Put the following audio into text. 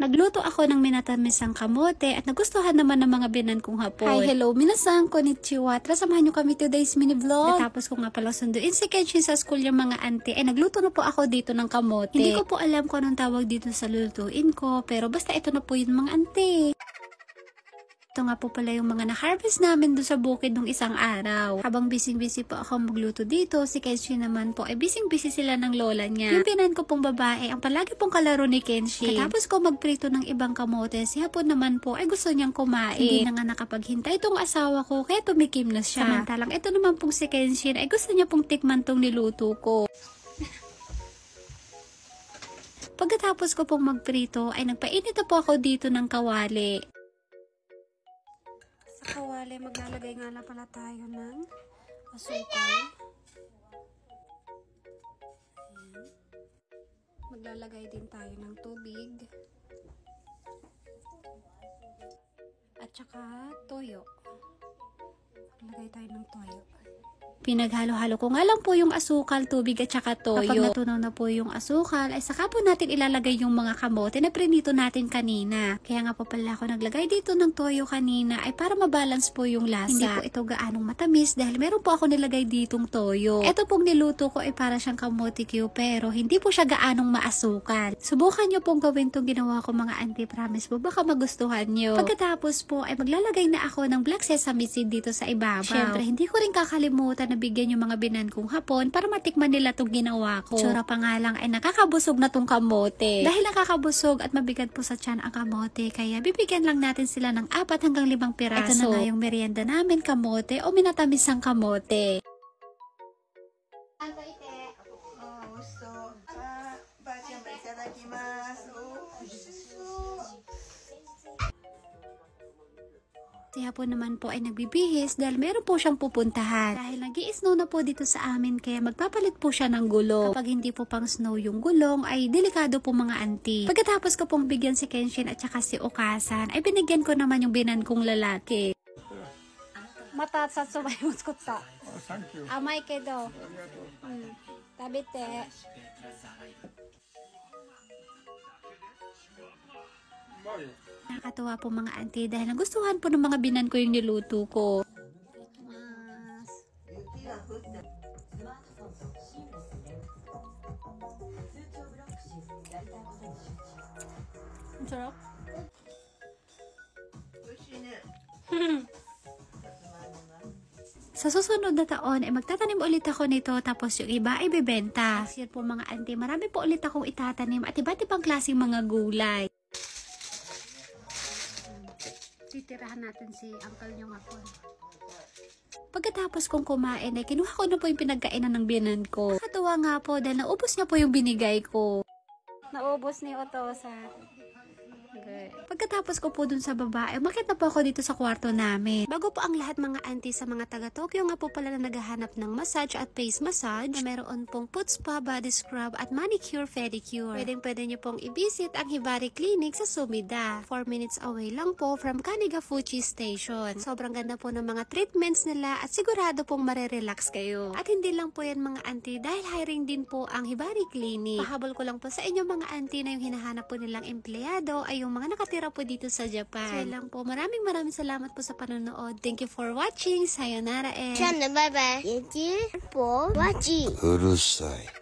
Nagluto ako ng minatamisang kamote at nagustuhan naman ng mga binan kong hapon. Hi, hello, minasan, konnichiwa. Tara, samahan nyo kami today's mini vlog. Natapos ko nga pala sunduin si Kenshin sa school yung mga auntie. Nagluto na po ako dito ng kamote. Hindi ko po alam kung anong tawag dito sa lulutuin ko, pero basta ito na po yung mga auntie. Ito nga po pala yung mga na-harvest namin doon sa bukid nung isang araw. Habang busy-busy po ako magluto dito, si Kenshin naman po ay busy-busy sila ng lola niya. Yung binan ko pong babae, ang palagi pong kalaro ni Kenshin. Katapos ko magprito ng ibang kamote, si hapon naman po ay gusto niyang kumain. Hindi na nga nakapaghintay itong asawa ko, kaya tumikim na siya. Samantalang ito naman pong si Kenshin ay gusto niya pong tikman tong niluto ko. Pagkatapos ko pong magprito, ay nagpainit na po ako dito ng kawali. Sa kawali, maglalagay nga na pala tayo ng asukal. Ayan. Maglalagay din tayo ng tubig. At saka toyo. Maglagay tayo ng toyo. Pinaghalo-halo ko nga lang po yung asukal, tubig at saka toyo. Kapag natunaw na po yung asukal, ay saka po natin ilalagay yung mga kamote na prinito natin kanina. Kaya nga po pala ako naglagay dito ng toyo kanina ay para mabalance po yung lasa. Hindi po ito gaanong matamis dahil meron po ako nilagay ditong toyo. Ito pong niluto ko ay para siyang kamote cube pero hindi po siya gaanong maasukal. Subukan nyo pong gawin itong ginawa ko mga auntie, promise po baka magustuhan nyo. Pagkatapos po ay maglalagay na ako ng black sesame seed dito sa ibabaw. Siyempre hindi ko rin kakalimutan na bigyan yung mga binan kong hapon para matikman nila itong ginawa ko. Tsura pa nga lang ay nakakabusog na tong kamote. Dahil nakakabusog at mabigat po sa tiyan ang kamote, kaya bibigyan lang natin sila ng 4 hanggang 5 piraso. Ito na nga yung merienda namin, kamote o minatamisang kamote. Si hapon naman po ay nagbibihis dahil meron po siyang pupuntahan. Dahil nag-i-snow na po dito sa amin kaya magpapalit po siya ng gulong. Kapag hindi po pang snow yung gulong ay delikado po mga auntie. Pagkatapos ko pong bigyan si Kenshin at saka si Okasan ay binigyan ko naman yung binan kong lalaki. Mata sa tsubay mo tsukutta. Oh, thank you. Amay kedo. Tabite. Nakakatuwa po mga auntie dahil nagustuhan po ng mga binan ko yung niluto ko. Ang sarap. Sa susunod na taon ay magtatanim ulit ako nito tapos yung iba ay bebenta. Next year po mga auntie, marami po ulit akong itatanim at iba't ibang klaseng mga gulay. Titirahan natin si uncle nyo nga po. Pagkatapos kong kumain ay kinuha ko na po yung pinagkainan ng binan ko. Nakatuwa nga po dahil naubos niya po yung binigay ko. Naubos ni Otosa. Okay. Pagkatapos ko po dun sa baba, ay umakyat na po ako dito sa kwarto namin. Bago po ang lahat mga auntie sa mga taga Tokyo nga po pala na naghahanap ng massage at face massage, na meron pong foot spa, body scrub at manicure, pedicure. Pwede nyo pong i-visit ang Hibari Clinic sa Sumida. 4 minutes away lang po from Kanigafuchi Station. Sobrang ganda po ng mga treatments nila at sigurado pong marerelax kayo. At hindi lang po yan mga auntie dahil hiring din po ang Hibari Clinic. Pahabol ko lang po sa inyo mga auntie na yung hinahanap po nilang empleyado ay yung mga nakatira po dito sa Japan. So lang po, maraming salamat po sa panonood. Thank you for watching. Sayonara and... Bye bye. Thank you for watching. うるさい。